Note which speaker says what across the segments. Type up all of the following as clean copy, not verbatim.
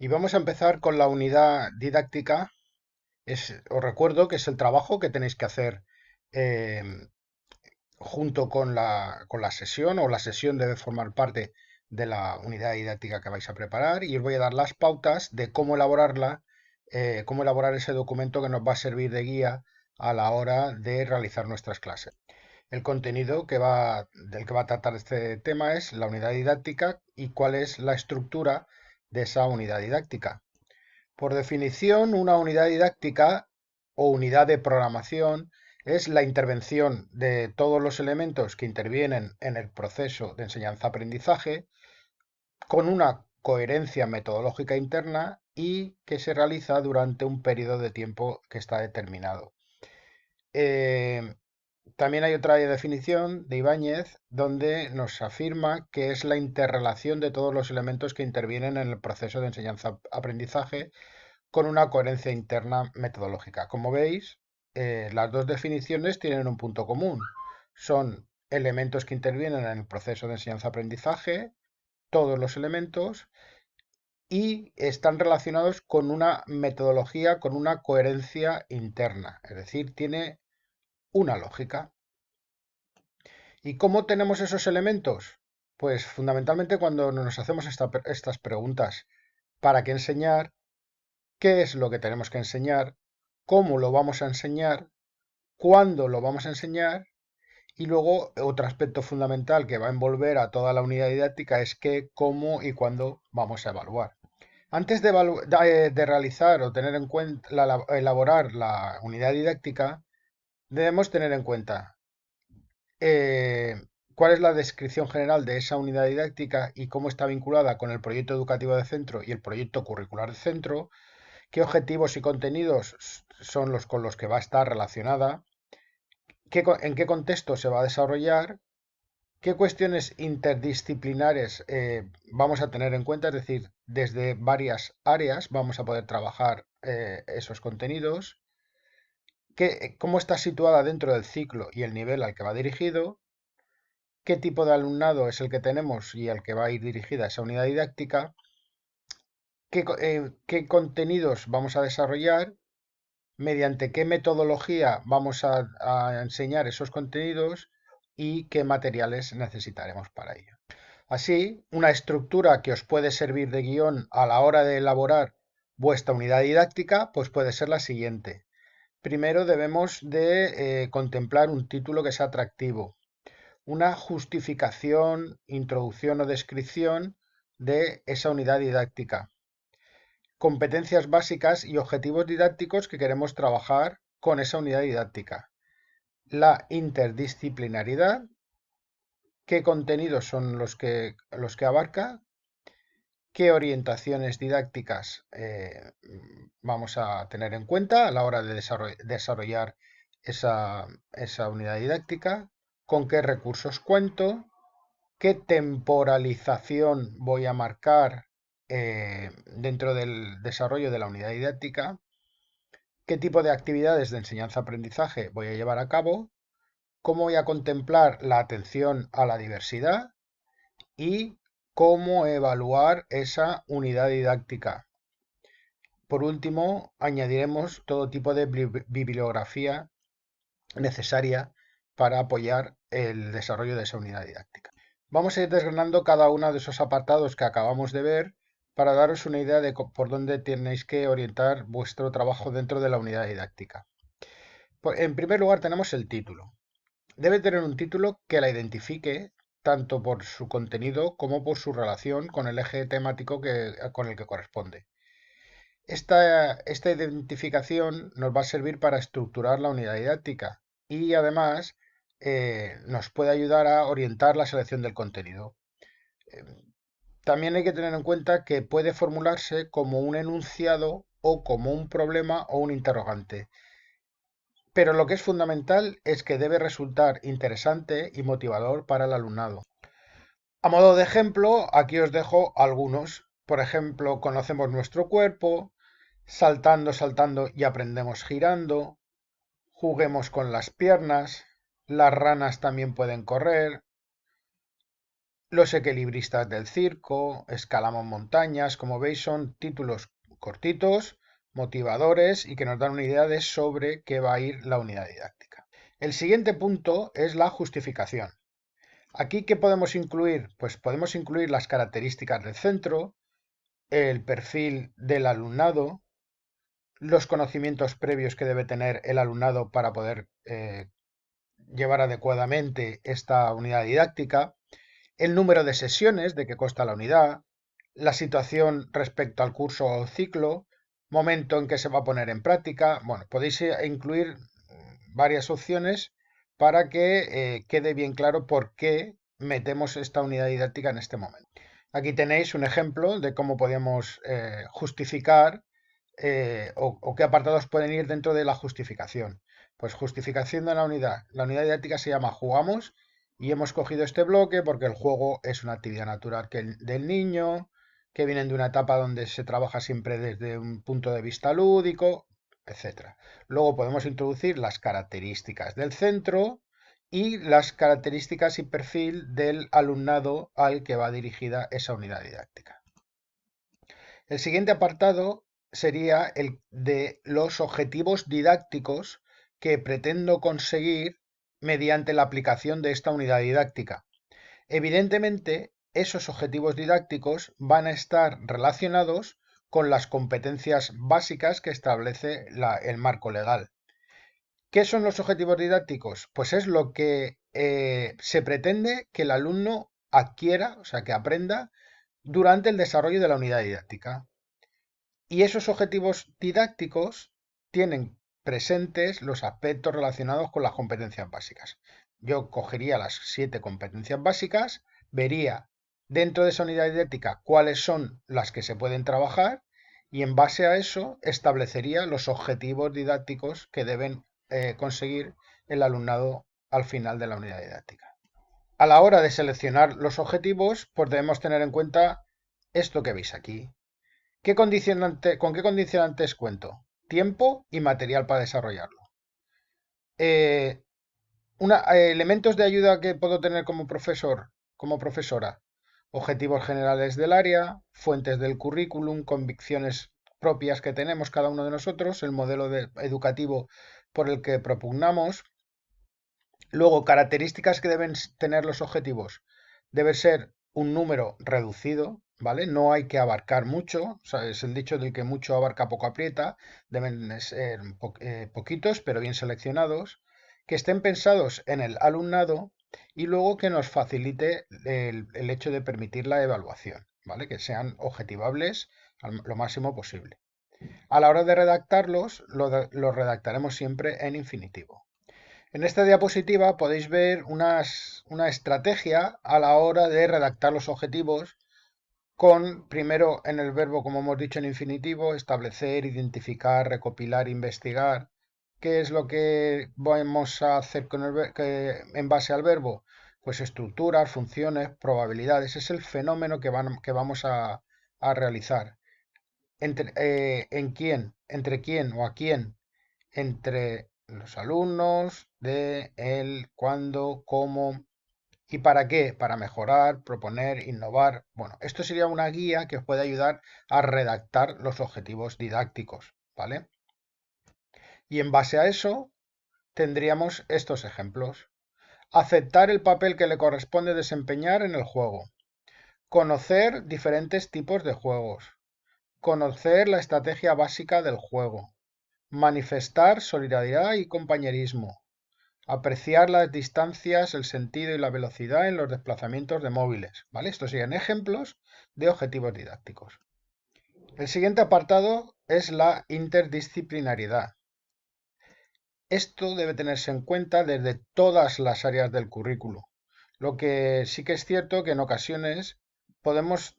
Speaker 1: Y vamos a empezar con la unidad didáctica. Os recuerdo que es el trabajo que tenéis que hacer eh, junto con la sesión, o la sesión debe formar parte de la unidad didáctica que vais a preparar, y os voy a dar las pautas de cómo elaborarla, cómo elaborar ese documento que nos va a servir de guía a la hora de realizar nuestras clases. El contenido del que va a tratar este tema es la unidad didáctica y cuál es la estructura de esa unidad didáctica. Por definición, una unidad didáctica o unidad de programación es la intervención de todos los elementos que intervienen en el proceso de enseñanza-aprendizaje con una coherencia metodológica interna y que se realiza durante un periodo de tiempo que está determinado. Eh, También hay otra definición de Ibáñez donde nos afirma que es la interrelación de todos los elementos que intervienen en el proceso de enseñanza-aprendizaje con una coherencia interna metodológica. Como veis, las dos definiciones tienen un punto común. Son elementos que intervienen en el proceso de enseñanza-aprendizaje, todos los elementos, y están relacionados con una metodología, con una coherencia interna. Es decir, tiene una lógica. ¿Y cómo tenemos esos elementos? Pues fundamentalmente cuando nos hacemos estas preguntas. ¿Para qué enseñar? ¿Qué es lo que tenemos que enseñar? ¿Cómo lo vamos a enseñar? ¿Cuándo lo vamos a enseñar? Y luego otro aspecto fundamental que va a envolver a toda la unidad didáctica es qué, cómo y cuándo vamos a evaluar. Antes de realizar o tener en cuenta, elaborar la unidad didáctica, debemos tener en cuenta eh, cuál es la descripción general de esa unidad didáctica y cómo está vinculada con el proyecto educativo de centro y el proyecto curricular de centro, qué objetivos y contenidos son los con los que va a estar relacionada, en qué contexto se va a desarrollar, qué cuestiones interdisciplinares vamos a tener en cuenta, es decir, desde varias áreas vamos a poder trabajar esos contenidos, cómo está situada dentro del ciclo y el nivel al que va dirigido, qué tipo de alumnado es el que tenemos y al que va a ir dirigida esa unidad didáctica, qué contenidos vamos a desarrollar, mediante qué metodología vamos a enseñar esos contenidos y qué materiales necesitaremos para ello. Así, una estructura que os puede servir de guión a la hora de elaborar vuestra unidad didáctica, pues puede ser la siguiente. Primero debemos de contemplar un título que sea atractivo, una justificación, introducción o descripción de esa unidad didáctica, competencias básicas y objetivos didácticos que queremos trabajar con esa unidad didáctica, la interdisciplinaridad, qué contenidos son los que abarca, qué orientaciones didácticas vamos a tener en cuenta a la hora de desarrollar esa unidad didáctica, con qué recursos cuento, qué temporalización voy a marcar dentro del desarrollo de la unidad didáctica, qué tipo de actividades de enseñanza-aprendizaje voy a llevar a cabo, cómo voy a contemplar la atención a la diversidad y cómo evaluar esa unidad didáctica. Por último, añadiremos todo tipo de bibliografía necesaria para apoyar el desarrollo de esa unidad didáctica. Vamos a ir desgranando cada uno de esos apartados que acabamos de ver para daros una idea de por dónde tenéis que orientar vuestro trabajo dentro de la unidad didáctica. En primer lugar tenemos el título. Debe tener un título que la identifique tanto por su contenido como por su relación con el eje temático con el que corresponde. Esta identificación nos va a servir para estructurar la unidad didáctica y además nos puede ayudar a orientar la selección del contenido. Eh, También hay que tener en cuenta que puede formularse como un enunciado o como un problema o un interrogante. Pero lo que es fundamental es que debe resultar interesante y motivador para el alumnado. A modo de ejemplo, aquí os dejo algunos. Por ejemplo, conocemos nuestro cuerpo, saltando, saltando y aprendemos girando, juguemos con las piernas, las ranas también pueden correr, Los equilibristas del circo, escalamos montañas, como veis son títulos cortitos, motivadores y que nos dan una idea de sobre qué va a ir la unidad didáctica. El siguiente punto es la justificación. Aquí, ¿qué podemos incluir? Pues podemos incluir las características del centro, el perfil del alumnado, los conocimientos previos que debe tener el alumnado para poder llevar adecuadamente esta unidad didáctica, el número de sesiones de que consta la unidad, la situación respecto al curso o ciclo, momento en que se va a poner en práctica. Bueno, podéis incluir varias opciones para que quede bien claro por qué metemos esta unidad didáctica en este momento. Aquí tenéis un ejemplo de cómo podemos justificar o qué apartados pueden ir dentro de la justificación. Pues justificación de la unidad. La unidad didáctica se llama Jugamos y hemos cogido este bloque porque el juego es una actividad natural del niño, que vienen de una etapa donde se trabaja siempre desde un punto de vista lúdico, etcétera. Luego podemos introducir las características del centro y las características y perfil del alumnado al que va dirigida esa unidad didáctica. El siguiente apartado sería el de los objetivos didácticos que pretendo conseguir mediante la aplicación de esta unidad didáctica. Evidentemente, esos objetivos didácticos van a estar relacionados con las competencias básicas que establece el marco legal. ¿Qué son los objetivos didácticos? Pues es lo que se pretende que el alumno adquiera, o sea, que aprenda durante el desarrollo de la unidad didáctica. Y esos objetivos didácticos tienen presentes los aspectos relacionados con las competencias básicas. Yo cogería las 7 competencias básicas, vería dentro de esa unidad didáctica cuáles son las que se pueden trabajar y en base a eso establecería los objetivos didácticos que deben conseguir el alumnado al final de la unidad didáctica. A la hora de seleccionar los objetivos, pues debemos tener en cuenta esto que veis aquí. ¿Con qué condicionantes cuento? Tiempo y material para desarrollarlo. Eh, elementos de ayuda que puedo tener como profesor, como profesora. Objetivos generales del área, fuentes del currículum, convicciones propias que tenemos cada uno de nosotros, el modelo educativo por el que propugnamos. Luego, características que deben tener los objetivos. Debe ser un número reducido, ¿vale? No hay que abarcar mucho, o sea, es el dicho del que mucho abarca poco aprieta. Deben ser poquitos, pero bien seleccionados, que estén pensados en el alumnado y luego que nos facilite el hecho de permitir la evaluación, ¿vale? Que sean objetivables lo máximo posible. A la hora de redactarlos, los redactaremos siempre en infinitivo. En esta diapositiva podéis ver una estrategia a la hora de redactar los objetivos con, primero en el verbo, como hemos dicho en infinitivo, establecer, identificar, recopilar, investigar. ¿Qué es lo que vamos a hacer en base al verbo? Pues estructuras, funciones, probabilidades. Es el fenómeno que vamos a realizar. ¿En quién? ¿Entre quién o a quién? Entre los alumnos, de el, cuándo, cómo y para qué, para mejorar, proponer, innovar. Bueno, esto sería una guía que os puede ayudar a redactar los objetivos didácticos, ¿vale? Y en base a eso tendríamos estos ejemplos. Aceptar el papel que le corresponde desempeñar en el juego. Conocer diferentes tipos de juegos. Conocer la estrategia básica del juego. Manifestar solidaridad y compañerismo. Apreciar las distancias, el sentido y la velocidad en los desplazamientos de móviles. ¿Vale? Estos serían ejemplos de objetivos didácticos. El siguiente apartado es la interdisciplinariedad. Esto debe tenerse en cuenta desde todas las áreas del currículo. Lo que sí que es cierto que en ocasiones podemos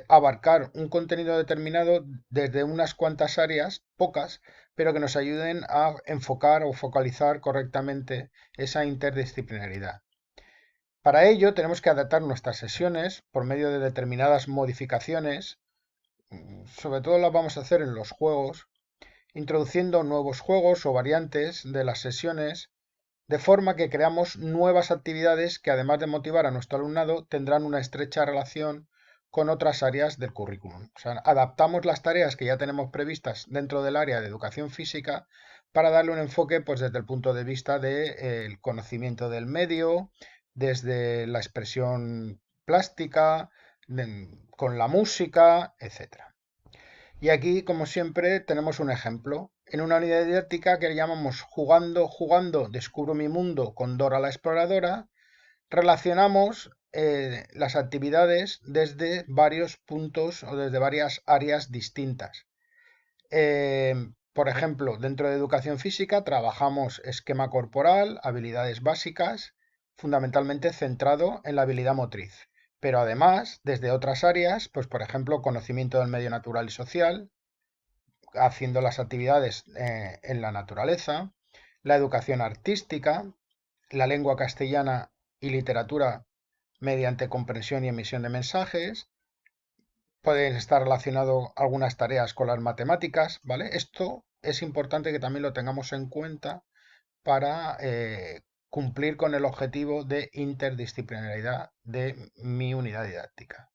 Speaker 1: abarcar un contenido determinado desde unas cuantas áreas, pocas, pero que nos ayuden a enfocar o focalizar correctamente esa interdisciplinaridad. Para ello tenemos que adaptar nuestras sesiones por medio de determinadas modificaciones, sobre todo las vamos a hacer en los juegos, introduciendo nuevos juegos o variantes de las sesiones, de forma que creamos nuevas actividades que, además de motivar a nuestro alumnado, tendrán una estrecha relación con otras áreas del currículum. O sea, adaptamos las tareas que ya tenemos previstas dentro del área de educación física para darle un enfoque, pues, desde el punto de vista del conocimiento del medio, desde la expresión plástica, con la música, etcétera. Y aquí, como siempre, tenemos un ejemplo. En una unidad didáctica que le llamamos Jugando, jugando, descubro mi mundo con Dora la exploradora, relacionamos las actividades desde varios puntos o desde varias áreas distintas. Por ejemplo, dentro de educación física trabajamos esquema corporal, habilidades básicas, fundamentalmente centrado en la habilidad motriz. Pero además, desde otras áreas, pues por ejemplo, conocimiento del medio natural y social, haciendo las actividades en la naturaleza, la educación artística, la lengua castellana y literatura mediante comprensión y emisión de mensajes. Pueden estar relacionadas algunas tareas con las matemáticas, ¿vale? Esto es importante que también lo tengamos en cuenta para cumplir con el objetivo de interdisciplinaridad de mi unidad didáctica.